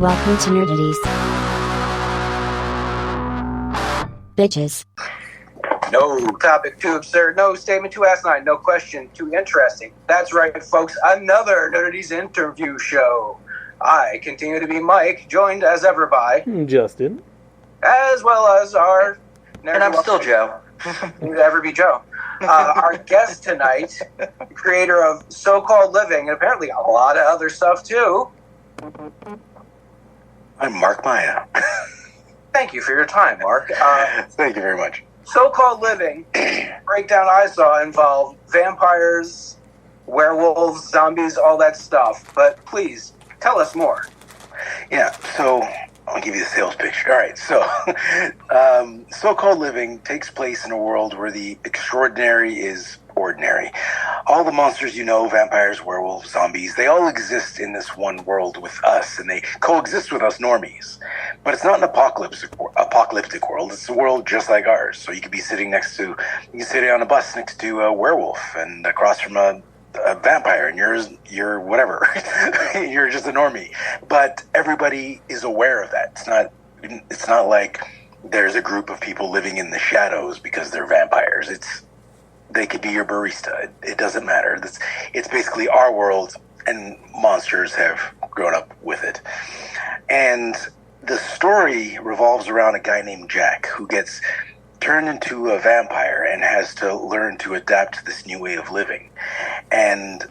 Welcome to Nerdities. Bitches. No topic too absurd, no statement too asinine, no question too interesting. That's right, folks, another Nerdities interview show. I continue to be Mike, joined as ever by Justin, as well as our... And I'm still Joe. Ever be Joe. Our guest tonight, creator of So-Called Living, and apparently a lot of other stuff too. I'm Mark Maia. Thank you for your time, Mark. Thank you very much. So-Called Living, breakdown I saw involved vampires, werewolves, zombies, all that stuff. But please, tell us more. Yeah, so I'll give you the sales pitch. All right, so So-Called Living takes place in a world where the extraordinary is ordinary. All the monsters you know, vampires, werewolves, zombies, they all exist in this one world with us, and they coexist with us normies. But it's not an apocalyptic world. It's a world just like ours. So you could be sitting on a bus next to a werewolf and across from a vampire, and you're whatever. You're just a normie. But everybody is aware of that. It's not like there's a group of people living in the shadows because they're vampires. They could be your barista. It doesn't matter. It's basically our world, and monsters have grown up with it. And the story revolves around a guy named Jack who gets turned into a vampire and has to learn to adapt to this new way of living. And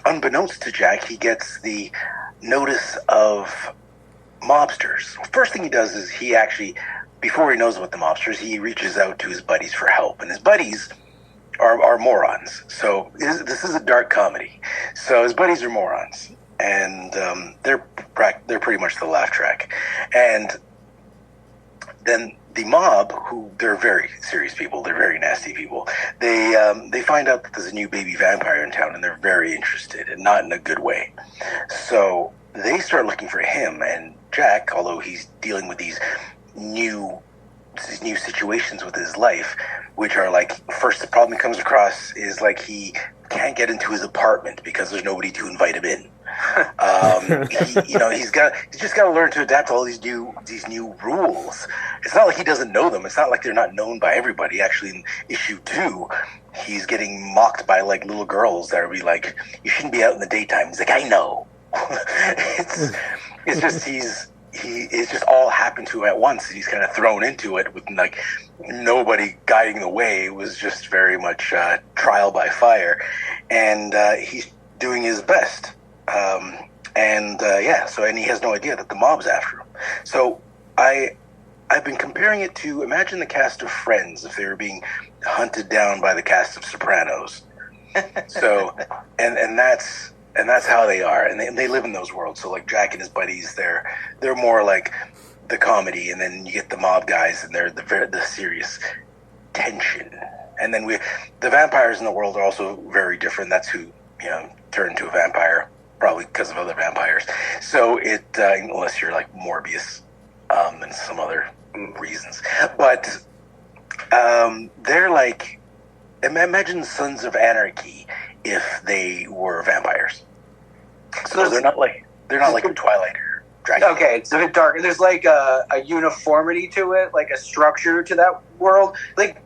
unbeknownst to Jack, he gets the notice of mobsters. First thing he does is he actually, before he knows about the mobsters, he reaches out to his buddies for help. And his buddies are morons. So this is a dark comedy. So his buddies are morons. And they're pretty much the laugh track. And then the mob, who they're very serious people, they're very nasty people. They find out that there's a new baby vampire in town, and they're very interested, and not in a good way. So they start looking for him, and Jack, although he's dealing with these new situations with his life, which are like, first the problem he comes across is like he can't get into his apartment because there's nobody to invite him in. He's just got to learn to adapt to all these new rules. It's not like he doesn't know them. It's not like they're not known by everybody. Actually, in issue 2, he's getting mocked by like little girls that would be like, "You shouldn't be out in the daytime." He's like, "I know." It's just all happened to him at once, and he's kind of thrown into it with like nobody guiding the way. It was just very much trial by fire, and he's doing his best. And he has no idea that the mob's after him. So I've been comparing it to, imagine the cast of Friends if they were being hunted down by the cast of Sopranos. So and that's how they are, and they live in those worlds. So like Jack and his buddies, they're more like the comedy, and then you get the mob guys, and they're the serious tension. And then the vampires in the world are also very different. That's who turned into a vampire, probably because of other vampires. So unless you're like Morbius, and some other reasons, but they're like, imagine Sons of Anarchy if they were vampires. So they're not like Twilight or Dracula. Okay, it's a bit dark. There's like a uniformity to it, like a structure to that world. Like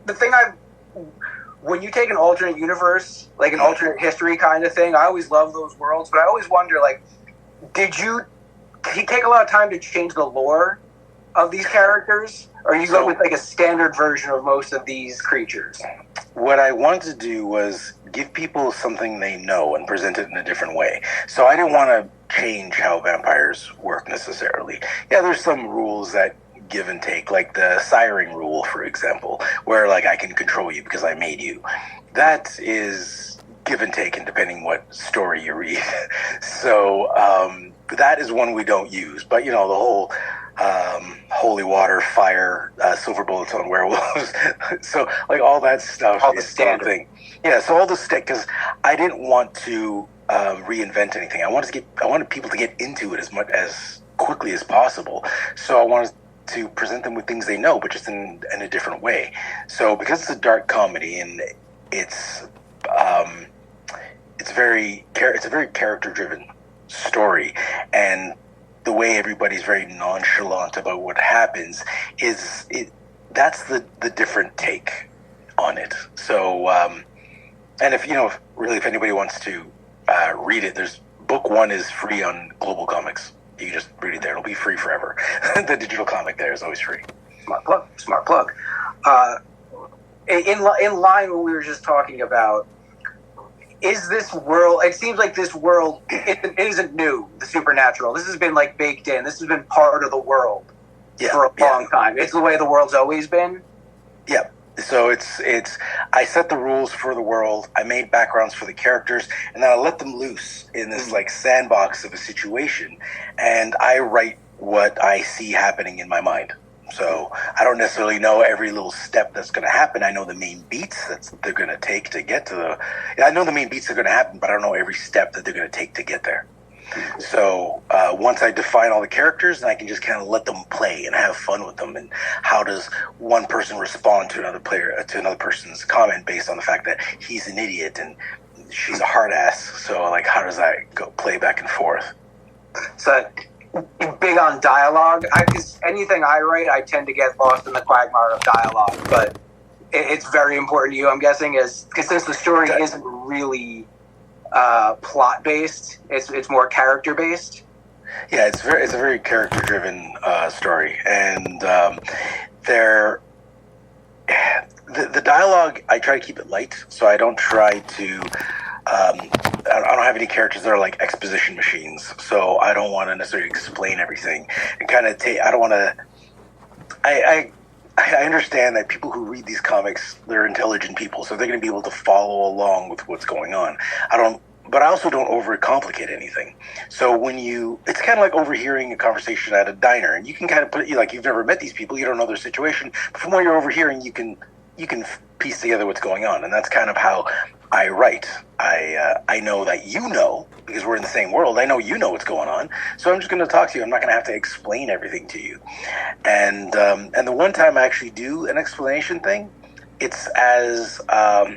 when you take an alternate universe, like an alternate history kind of thing, I always love those worlds, but I always wonder, like, did you take a lot of time to change the lore of these characters? Or you go with like a standard version of most of these creatures? What I wanted to do was give people something they know and present it in a different way. So I didn't want to change how vampires work necessarily. Yeah, there's some rules that give and take, like the siring rule, for example, where like I can control you because I made you. That is give and take, and depending what story you read. So that is one we don't use. But the whole holy water, fire, silver bullets on werewolves. So like all that stuff all is something. Yeah, so all the stick, because I didn't want to reinvent anything. I wanted people to get into it as quickly as possible. So I wanted to present them with things they know, but just in a different way. So because it's a dark comedy, and it's a very character driven story, and the way everybody's very nonchalant about what happens that's the different take on it. So, and if anybody wants to read it, there's book 1 is free on Global Comics. You can just read it there. It'll be free forever. The digital comic there is always free. Smart plug. In line what we were just talking about, is this world, it seems like this world it isn't new, the supernatural. This has been like baked in. This has been part of the world for a long time. It's the way the world's always been. Yeah. So it's I set the rules for the world. I made backgrounds for the characters, and then I let them loose in this like sandbox of a situation, and I write what I see happening in my mind. So I don't necessarily know every little step that's going to happen. I know the main beats that they're going to take to get to I know the main beats are going to happen, but I don't know every step that they're going to take to get there. So once I define all the characters, then I can just kind of let them play and have fun with them. And how does one person respond to another person's comment based on the fact that he's an idiot and she's a hard ass? So like, how does that go play back and forth? So big on dialogue. Because anything I write, I tend to get lost in the quagmire of dialogue. But it's very important to you, I'm guessing, because since the story isn't really plot based, it's more character based. Yeah, it's a very character driven story, and the dialogue, I try to keep it light, so I don't try to. I don't have any characters that are like exposition machines, so I don't want to necessarily explain everything and kind of I don't want to. I understand that people who read these comics, they're intelligent people, so they're going to be able to follow along with what's going on. But I also don't overcomplicate anything. So it's kind of like overhearing a conversation at a diner, and you can kind of put it like you've never met these people, you don't know their situation, but from what you're overhearing, you can piece together what's going on, and that's kind of how I write. I know that because we're in the same world. I know you know what's going on, so I'm just going to talk to you. I'm not going to have to explain everything to you. And the one time I actually do an explanation thing, it's a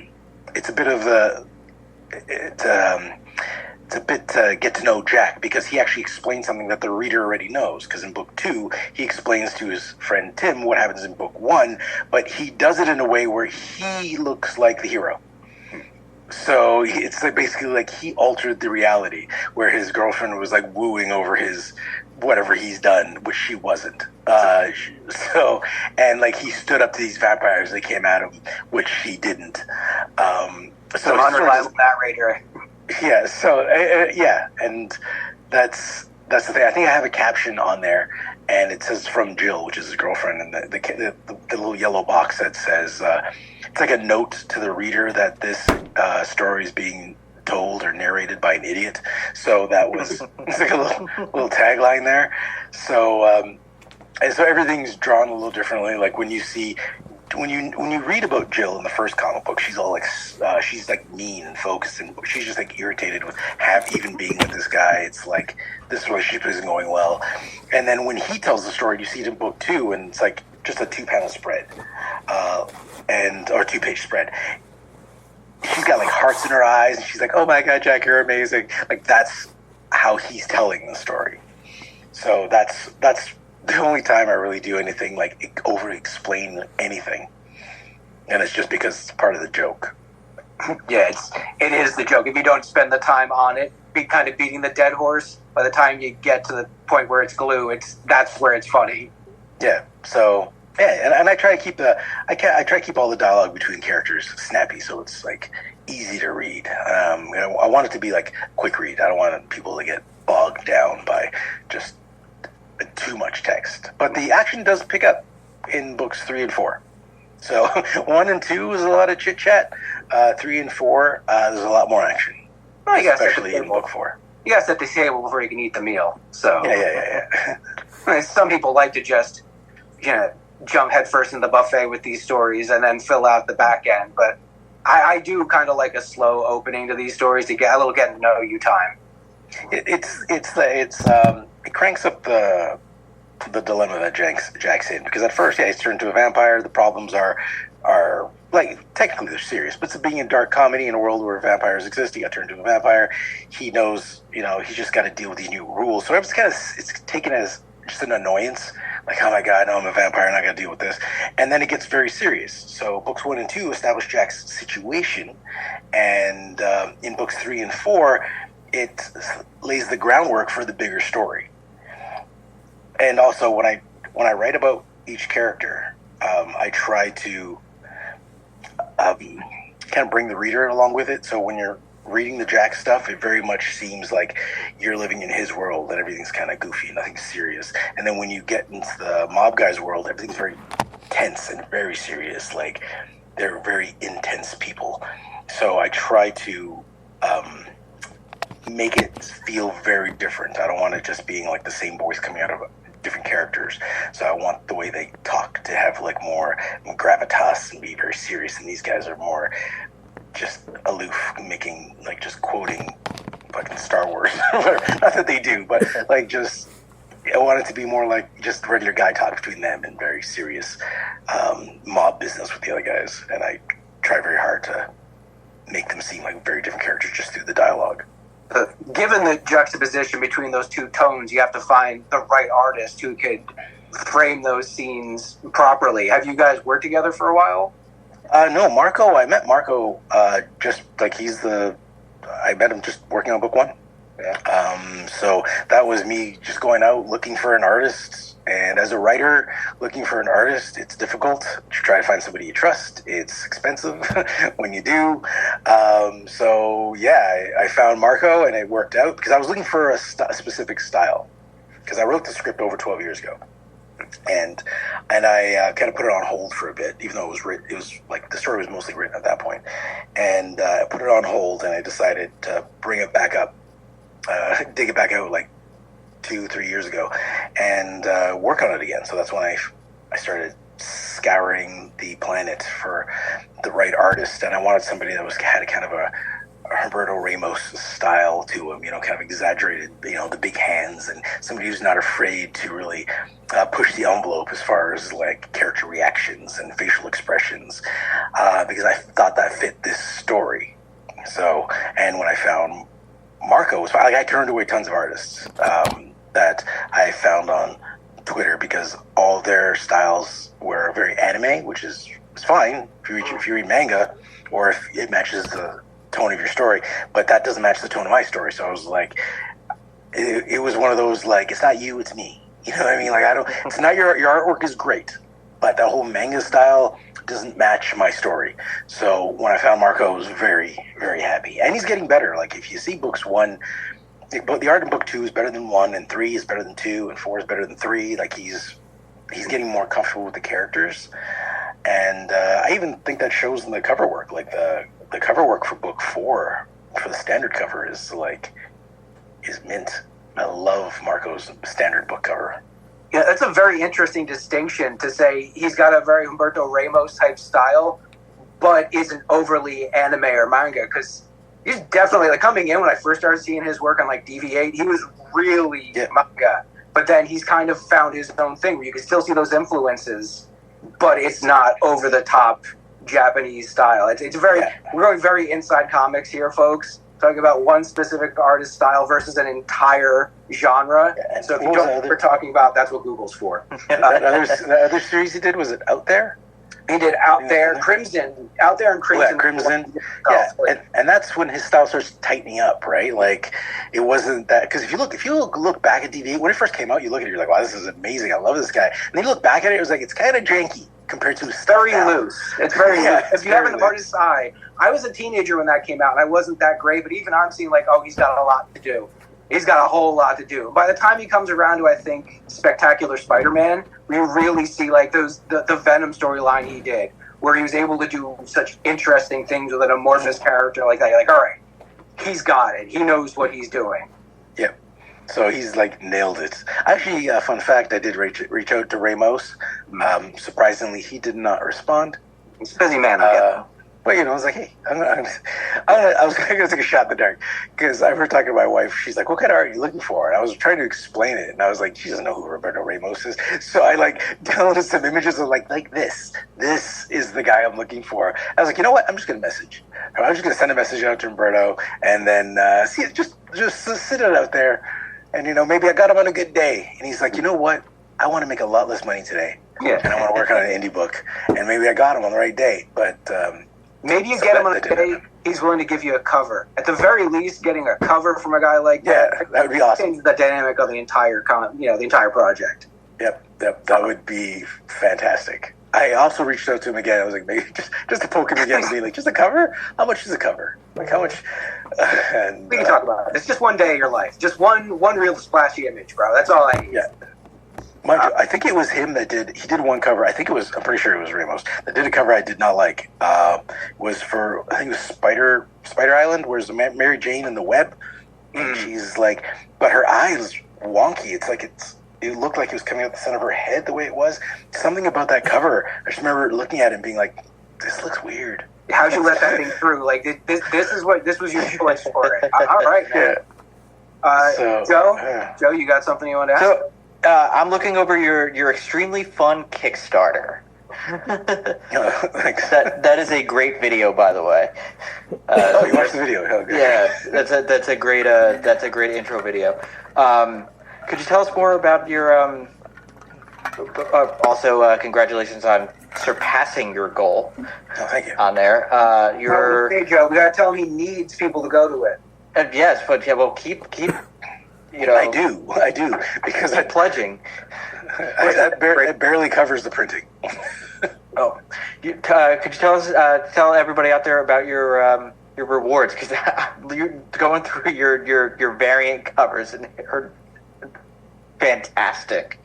bit to get to know Jack, because he actually explains something that the reader already knows. Because in book 2, he explains to his friend Tim what happens in book 1, but he does it in a way where he looks like the hero. So it's like basically like he altered the reality, where his girlfriend was like wooing over his whatever he's done, which she wasn't. And like he stood up to these vampires, they came at him, which he didn't. So unreliable narrator. Yeah. So and that's the thing. I think I have a caption on there, and it says from Jill, which is his girlfriend, and the little yellow box that says it's like a note to the reader that this story is being told or narrated by an idiot. So that was it's like a little tagline there. So and so everything's drawn a little differently. Like when you read about Jill in the first comic book, she's all like she's like mean and focused, and she's just like irritated with even being with this guy. It's like this relationship isn't going well. And then when he tells the story, you see it in book 2, and it's like just a 2-panel spread, or 2-page spread. She's got like hearts in her eyes, and she's like, "Oh my God, Jack, you're amazing!" Like that's how he's telling the story. So that's the only time I really do anything like over-explain anything, and it's just because it's part of the joke. Yeah, it is the joke. If you don't spend the time on it, be kind of beating the dead horse. By the time you get to the point where it's glue, that's where it's funny. Yeah. So yeah, and I try to keep I try to keep all the dialogue between characters snappy, so it's like easy to read. I want it to be like a quick read. I don't want people to get bogged down by just too much text. But the action does pick up in books 3 and 4. So 1 and 2 is a lot of chit chat. 3 and 4, there's a lot more action, especially in book 4. You gotta set the table before you can eat the meal. So yeah. Some people like to just jump headfirst in the buffet with these stories and then fill out the back end. But I do kind of like a slow opening to these stories to get a little get to know you time. It cranks up the dilemma that Jack's in, because at first he's turned into a vampire. The problems are like technically they're serious, but it's being a dark comedy in a world where vampires exist. He got turned into a vampire. He knows, he's just got to deal with these new rules. So it's taken as just an annoyance. Like, oh my God, now I'm a vampire and I got to deal with this. And then it gets very serious. So books 1 and 2 establish Jack's situation, and in books 3 and 4, it lays the groundwork for the bigger story. And also, when I write about each character, I try to kind of bring the reader along with it. So when you're reading the Jack stuff, it very much seems like you're living in his world and everything's kind of goofy, nothing serious. And then when you get into the mob guy's world, everything's very tense and very serious. Like, they're very intense people. So I try to make it feel very different. I don't want it just being like the same voice coming out of different characters. So I want the way they talk to have like more gravitas and be very serious. And these guys are more just aloof, making like just quoting fucking Star Wars. Not that they do, but like just I want it to be more like just regular guy talk between them and very serious mob business with the other guys. And I try very hard to make them seem like very different characters just through the dialogue. Given the juxtaposition between those two tones, you have to find the right artist who could frame those scenes properly. Have you guys worked together for a while? No, Marco. I met Marco just like I met him just working on book 1. Yeah. So that was me just going out looking for an artist. And as a writer, looking for an artist, it's difficult. You try to find somebody you trust. It's expensive when you do. So yeah, I found Marco, and it worked out because I was looking for a specific style. Because I wrote the script over 12 years ago, and I kind of put it on hold for a bit, even though it was like the story was mostly written at that point. And I put it on hold, and I decided to bring it back up, dig it back out like 2-3 years ago, and work on it again. So that's when I started scouring the planet for the right artist, and I wanted somebody that had kind of a Humberto Ramos style to him, kind of exaggerated, the big hands, and somebody who's not afraid to really push the envelope as far as like character reactions and facial expressions, because I thought that fit this story. So, and when I found Marco, I turned away tons of artists that I found on Twitter because all their styles were very anime, which is fine if you read manga or if it matches the tone of your story, but that doesn't match the tone of my story. So I was like, it was one of those like, it's not you, it's me. You know what I mean? Like, it's not your artwork is great, but that whole manga style doesn't match my story. So when I found Marco, I was very, very happy, and he's getting better. Like, if you see books 1. But the art in book 2 is better than 1, and 3 is better than 2, and 4 is better than 3. Like, he's getting more comfortable with the characters, and I even think that shows in the cover work. Like the cover work for book 4 for the standard cover is mint. I love Marco's standard book cover. Yeah, that's a very interesting distinction to say he's got a very Humberto Ramos type style, but isn't overly anime or manga, because he's definitely, like, coming in when I first started seeing his work on like DV8, he was really manga, but then he's kind of found his own thing where you can still see those influences, but it's not over the top Japanese style. It's very we're going very inside comics here, folks. Talking about one specific artist style versus an entire genre. And so if you don't know what we're talking about, that's what Google's for. The other series he did, was it Out There? He did Out There, Crimson. Out There and Crimson. Yeah, Crimson. Yeah, and that's when his style starts tightening up, right? Like, it wasn't that, because if you look back at DV8, when it first came out, you look at it, you're like, wow, this is amazing. I love this guy. And then you look back at it, it was like, it's kind of janky compared to his very stuff now. loose. It's very loose. If you have an artist's eye, I was a teenager when that came out, and I wasn't that great, but even I'm seeing like, oh, he's got a lot to do. He's got a whole lot to do. By the time he comes around to, I think, Spectacular Spider-Man, we really see like the Venom storyline he did, where he was able to do such interesting things with an amorphous character like that. You're like, all right, he's got it. He knows what he's doing. Yeah. So he's like nailed it. Actually, fun fact, I did reach out to Ramos. Surprisingly, he did not respond. He's a busy man, I But I was like, hey, I was going to take a shot in the dark because I heard talking to my wife. She's like, what kind of art are you looking for? And I was trying to explain it, and I was like, she doesn't know who Roberto Ramos is. So I downloaded some images of like this. This is the guy I'm looking for. I was like, you know what? I'm just going to message. I'm just going to send a message out to Roberto, and then see it. Just sit it out there, and maybe I got him on a good day. And he's like, you know what? I want to make a lot less money today. Yeah. And I want to work on an indie book, and maybe I got him on the right day, but. Maybe you get him on a day, he's willing to give you a cover. At the very least, getting a cover from a guy like that, that would be awesome. Changes the dynamic of the entire project. Yep, that would be fantastic. I also reached out to him again. I was like, maybe just to poke him again and be like, just a cover? How much is a cover? Like, how much? And, we can talk about it. It's just one day of your life. Just one real splashy image, bro. That's all I need. Yeah. Mind you, I think it was him that did one cover. I'm pretty sure it was Ramos that did a cover I did not like. Was for, I think it was Spider Island, where's Mary Jane in the web. And she's like, but her eye is wonky. It's like it looked like it was coming out the center of her head the way it was. Something about that cover. I just remember looking at it and being like, this looks weird. How'd you let that thing through? Like, this was your choice for it. All right, man. Yeah. Joe, you got something you want to ask? So, I'm looking over your extremely fun Kickstarter. That is a great video, by the way. You watched the video? Oh, good. Yeah, that's a great intro video. Could you tell us more about your also congratulations on surpassing your goal. Oh, thank you. On there, Hey Joe, we gotta tell him he needs people to go to it. Yes, but yeah, well, keep. I do because I'm pledging. It barely covers the printing. Oh, could you tell everybody out there about your rewards, because you're going through your variant covers and they're fantastic.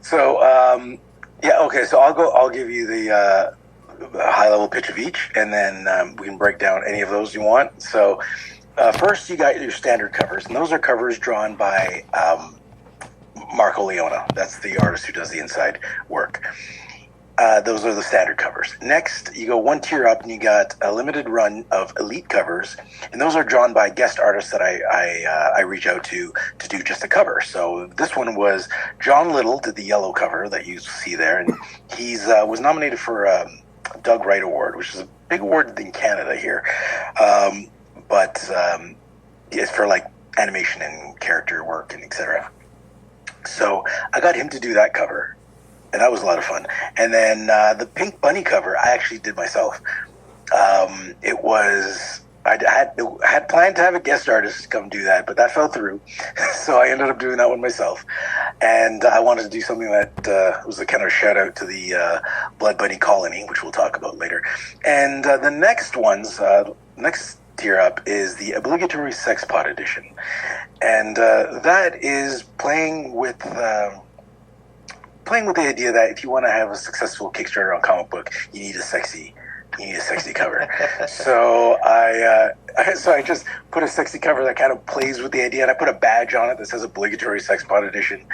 So okay. So I'll give you the high level pitch of each, and then we can break down any of those you want. So. First, you got your standard covers, and those are covers drawn by Marco Leona. That's the artist who does the inside work. Those are the standard covers. Next, you go one tier up, and you got a limited run of elite covers, and those are drawn by guest artists that I reach out to do just a cover. So this one was John Little did the yellow cover that you see there, and he's was nominated for Doug Wright Award, which is a big award in Canada here. But it's for like animation and character work and etc. So I got him to do that cover, and that was a lot of fun. And then the Pink Bunny cover I actually did myself. It was I had planned to have a guest artist come do that, but that fell through. So I ended up doing that one myself. And I wanted to do something that was a kind of shout out to the Blood Bunny Colony, which we'll talk about later. And the next ones, next tier up is the obligatory sex pot edition, and that is playing with the idea that if you want to have a successful Kickstarter on comic book, you need a sexy cover. So I just put a sexy cover that kind of plays with the idea, and I put a badge on it that says obligatory sex pot edition,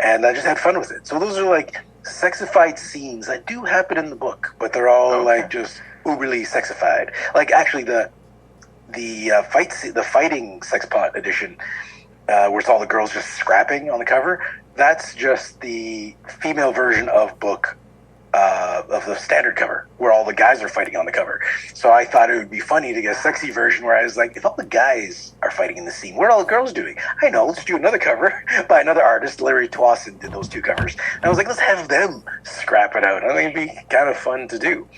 and I just had fun with it. So those are like sexified scenes that do happen in the book, but they're all like just uberly sexified. Like actually the fighting sex pot edition, where it's all the girls just scrapping on the cover. That's just the female version of the standard cover, where all the guys are fighting on the cover. So I thought it would be funny to get a sexy version where I was like, if all the guys are fighting in the scene, what are all the girls doing? I know, let's do another cover by another artist. Larry Twasson did those two covers. And I was like, let's have them scrap it out. I think it'd be kind of fun to do.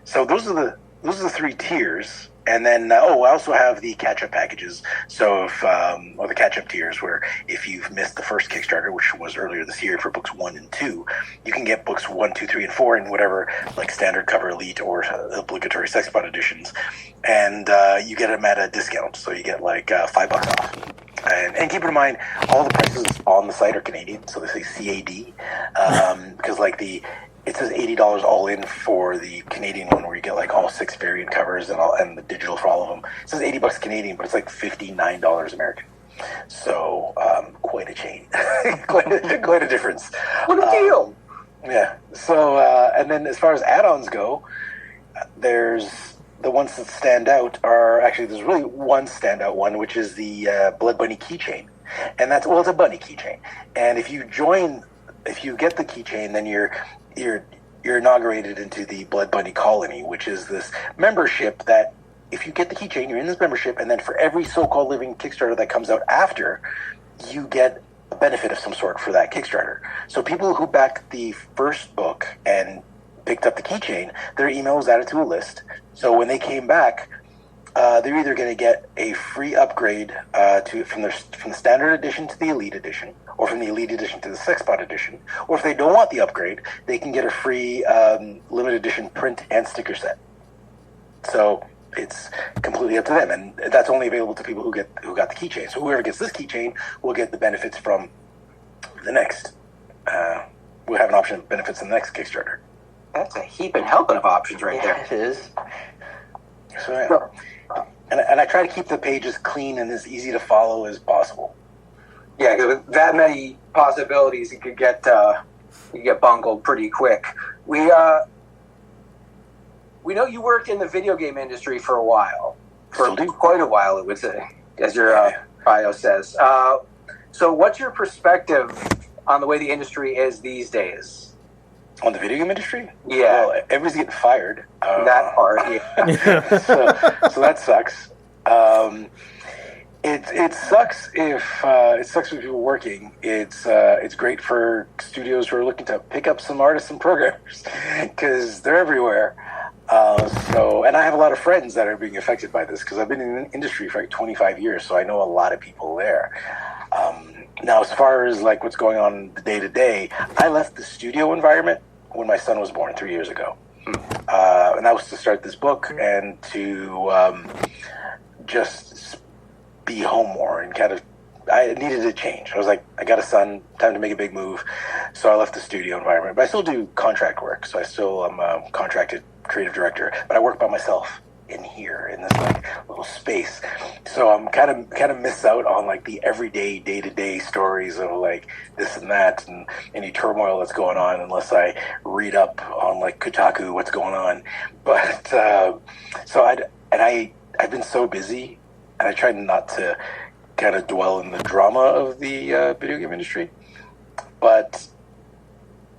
So those are the three tiers. And then, I also have the catch-up packages. So or the catch-up tiers, where if you've missed the first Kickstarter, which was earlier this year for books 1 and 2, you can get books 1, 2, 3, and 4 in whatever, like standard cover elite or obligatory sex pot editions. And you get them at a discount. So you get like $5 off. And keep in mind, all the prices on the site are Canadian. So they say CAD. Because like it says $80 all in for the Canadian one, where you get like all 6 variant covers and the digital for all of them. It says $80 Canadian, but it's like $59 American. So quite a change, quite a difference. What a deal! Yeah. So, and then as far as add-ons go, there's the ones that stand out are actually there's really one standout one, which is the Blood Bunny keychain, and that's it's a bunny keychain. And if you get the keychain, then you're inaugurated into the Blood Bunny Colony, which is this membership that if you get the keychain, you're in this membership, and then for every so-called living Kickstarter that comes out after, you get a benefit of some sort for that Kickstarter. So people who backed the first book and picked up the keychain, their email was added to a list. So when they came back, they're either going to get a free upgrade from the standard edition to the elite edition, or from the elite edition to the sexbot edition, or if they don't want the upgrade, they can get a free limited edition print and sticker set. So it's completely up to them, and that's only available to people who got the keychain. So whoever gets this keychain will get the benefits from the next. We'll have an option of benefits in the next Kickstarter. That's a heap and helping of options right there. It is. So, yeah. And I try to keep the pages clean and as easy to follow as possible. Yeah, because with that many possibilities, you could get bungled pretty quick. We know you worked in the video game industry for a while, quite a while, it would say, as your bio says. So, what's your perspective on the way the industry is these days? On the video game industry? Yeah. Well, everybody's getting fired. That part, yeah. so that sucks. It sucks if people working. It's great for studios who are looking to pick up some artists and programmers because they're everywhere. And I have a lot of friends that are being affected by this because I've been in the industry for like 25 years, so I know a lot of people there. Now, as far as like what's going on the day to day, I left the studio environment when my son was born 3 years ago, and that was to start this book and to just be home more and kind of. I needed a change. I was like, I got a son, time to make a big move, so I left the studio environment. But I still do contract work, so I still am a contracted creative director, but I work by myself in here in this like little space, so I'm kind of miss out on like the everyday day-to-day stories of like this and that and any turmoil that's going on unless I read up on like Kotaku what's going on. But I've been so busy, and I tried not to kind of dwell in the drama of the video game industry, but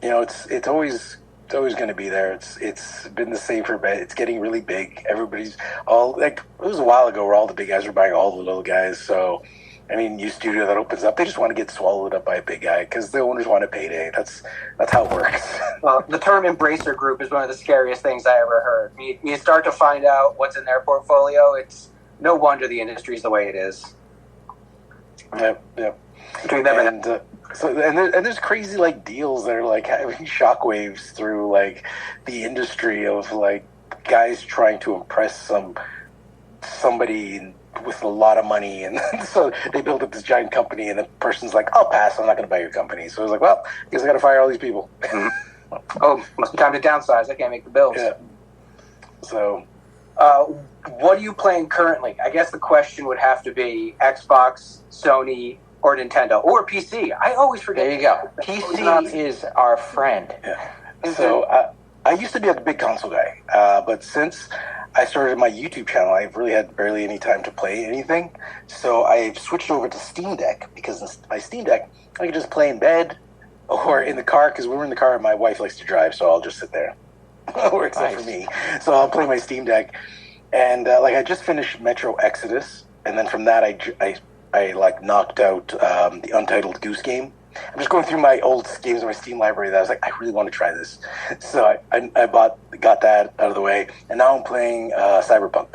it's always going to be there. It's been the same for a bit. It's getting really big. Everybody's all like, it was a while ago where all the big guys were buying all the little guys. So, I mean, new studio that opens up, they just want to get swallowed up by a big guy because the owners want a payday. That's how it works. Well, the term embracer group is one of the scariest things I ever heard. You start to find out what's in their portfolio. It's no wonder the industry's the way it is. Yep. Between them and there's crazy like deals that are like having shockwaves through like the industry of like guys trying to impress somebody with a lot of money, and so they build up this giant company, and the person's like, "I'll pass. I'm not going to buy your company." So I was like, "Well, I guess I got to fire all these people." Oh, must be time to downsize. I can't make the bills. Yeah. So, what are you playing currently? I guess the question would have to be Xbox, Sony, or Nintendo, or PC. I always forget. There you go. PC is our friend. Yeah. So I used to be a big console guy, but since I started my YouTube channel, I've really had barely any time to play anything. So I've switched over to Steam Deck because my Steam Deck, I can just play in bed or in the car because when we're in the car, my wife likes to drive, so I'll just sit there. Works out for me. So I'll play my Steam Deck. And like I just finished Metro Exodus, and then from that I like knocked out the Untitled Goose Game. I'm just going through my old games in my Steam library that I was like, I really want to try this. So I got that out of the way, and now I'm playing Cyberpunk.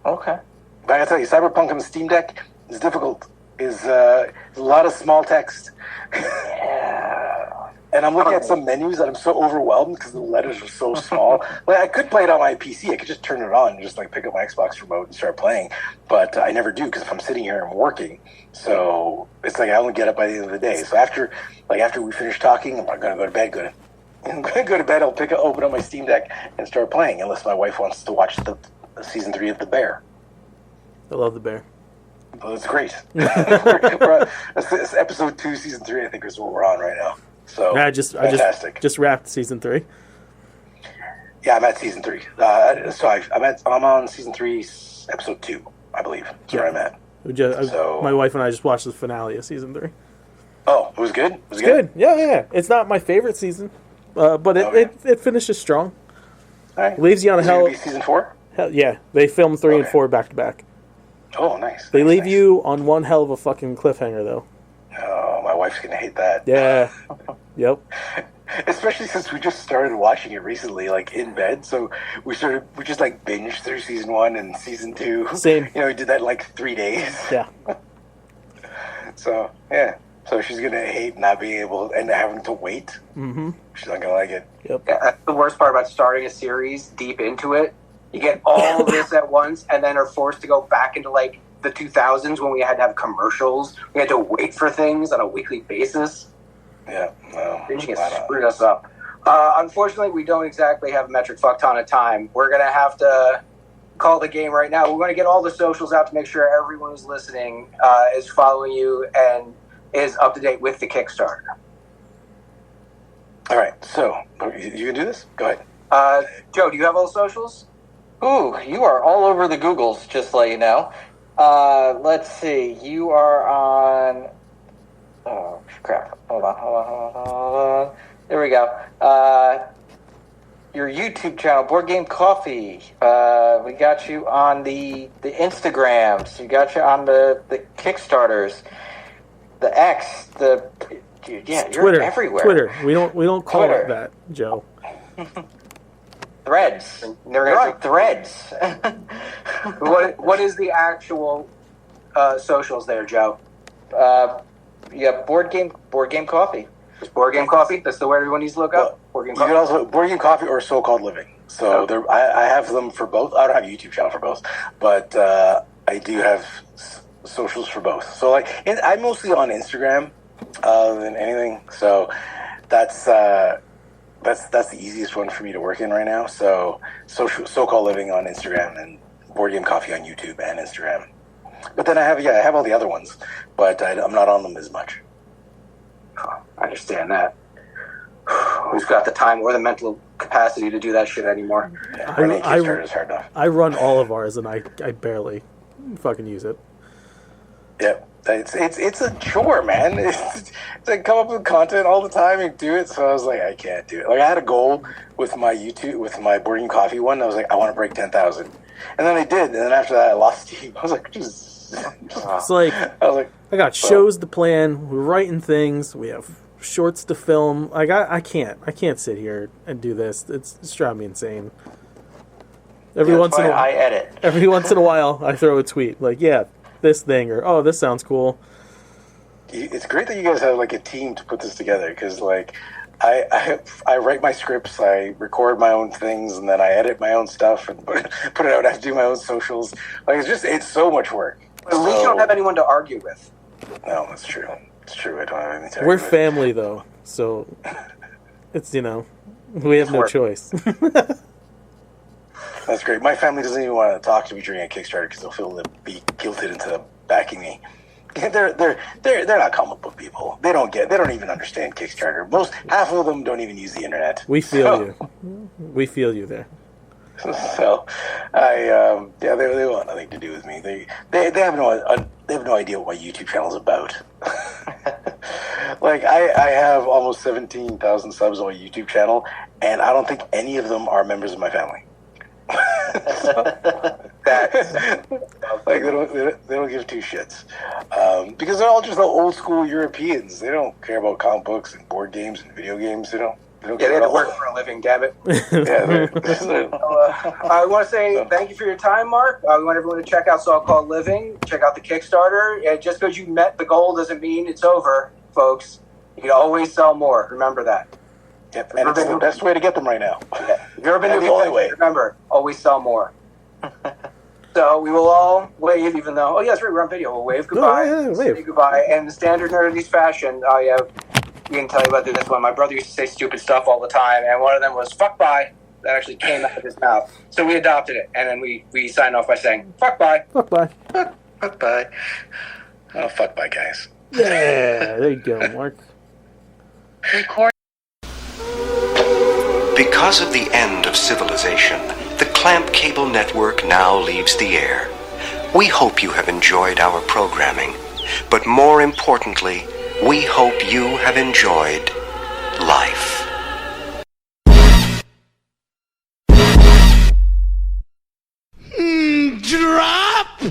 Okay. But I gotta tell you, Cyberpunk on the Steam Deck is difficult. Is a lot of small text. Yeah. And I'm looking at some menus that I'm so overwhelmed because the letters are so small. Like I could play it on my PC. I could just turn it on and just like pick up my Xbox remote and start playing. But I never do because if I'm sitting here, I'm working. So it's like I only get up by the end of the day. So after we finish talking, I'm gonna go to bed. I'm gonna go to bed. I'll open up my Steam Deck and start playing. Unless my wife wants to watch the season 3 of The Bear. I love The Bear. Well, it's great. It's episode 2, season 3. I think is what we're on right now. So I fantastic. just wrapped season 3. Yeah, I'm at season 3. I'm on season 3, episode 2, I believe. That's where I'm at. My wife and I just watched the finale of season 3. Oh, it was good? It's good. Yeah. It's not my favorite season, but it finishes strong. All right. Leaves you on a Is it gonna be season 4? Yeah, they filmed 3 and 4 back to back. Oh, nice. They leave nice. you on one hell of a fucking cliffhanger, though. Oh, my wife's gonna hate that. Yeah. Yep. Especially since we just started watching it recently, like in bed. So we just like binged through season 1 and season 2. Same. We did that in like 3 days. Yeah. So yeah. So she's gonna hate not being able and having to wait. Mm-hmm. She's not gonna like it. Yep. Yeah, that's the worst part about starting a series deep into it. You get all of this at once, and then are forced to go back into like the 2000s when we had to have commercials. We had to wait for things on a weekly basis. Yeah. No. Binging has screwed us up. Unfortunately, we don't exactly have a metric fuck ton of time. We're gonna have to call the game right now. We're gonna get all the socials out to make sure everyone who's listening is following you and is up to date with the Kickstarter. All right. So you can do this. Go ahead. Joe, do you have all the socials? Ooh, you are all over the Googles, just to let you know. Let's see. You are on... Oh, crap. Hold on. There we go. Your YouTube channel, Board Game Coffee. We got you on the Instagrams. We got you on the Kickstarters. The X. You're Twitter. everywhere. Twitter. We don't call Twitter. it that, Joe. Threads. You're on Threads. What is the actual socials there, Joe? Yeah, Board Game Coffee. Just Board Game Coffee? That's the word everyone needs to look up? Board Game You Coffee? can also Board Game Coffee or So-Called Living. So I have them for both. I don't have a YouTube channel for both, but I do have socials for both. So I'm mostly on Instagram than anything. So that's the easiest one for me to work in right now. So So-Called Living on Instagram and Board Game Coffee on YouTube and Instagram. But then I have all the other ones, but I'm not on them as much. I understand that. Who's got the time or the mental capacity to do that shit anymore? Yeah, running Kickstarter is hard enough. I run all of ours, and I barely fucking use it. Yeah, it's a chore, man. It's like come up with content all the time and do it. So I was like, I can't do it. Like I had a goal with my YouTube, with my Board Game Coffee one. I was like, I want to break 10,000, and then I did. And then after that, I lost steam. I was like, Jesus. It's like I got shows to plan. We're writing things. We have shorts to film. Like I can't sit here and do this. It's driving me insane. Every once in a while, I edit. Every once in a while, I throw a tweet like, "Yeah, this thing," or "Oh, this sounds cool." It's great that you guys have like a team to put this together because like I write my scripts, I record my own things, and then I edit my own stuff and put it out. I have to do my own socials. Like it's so much work. At least you don't have anyone to argue with. No, that's true. It's true. I don't have anything to argue We're with. family though, so it's we have no choice. That's great. My family doesn't even want to talk to me during a Kickstarter because they'll feel be guilted into backing me. They're not comic book people. They don't even understand Kickstarter. Half of them don't even use the internet. We feel you. We feel you there. So, they want nothing to do with me. They have no idea what my YouTube channel is about. Like I have almost 17,000 subs on my YouTube channel, and I don't think any of them are members of my family. Like they don't give two shits because they're all just old school Europeans. They don't care about comic books and board games and video games. They don't they have to work for a living, damn it. Yeah, I want to say thank you for your time, Mark. We want everyone to check out So-Called Living, check out the Kickstarter. Just because you met the goal doesn't mean it's over, folks. You can always sell more. Remember that. Yep, and it's the best way to get them right now. If you've ever been to the only way. Remember, always sell more. So we will all wave, even though, right, we're on video. We'll wave goodbye, wave. say goodbye, and the standard nerdies fashion, we can tell you about this one. My brother used to say stupid stuff all the time, and one of them was "fuck bye." That actually came out of his mouth. So we adopted it, and then we signed off by saying "fuck bye." Fuck bye. Fuck bye. Oh, fuck bye, guys. Yeah, there you go, Mark. Record. Because of the end of civilization, the Clamp Cable Network now leaves the air. We hope you have enjoyed our programming, but more importantly, we hope you have enjoyed life.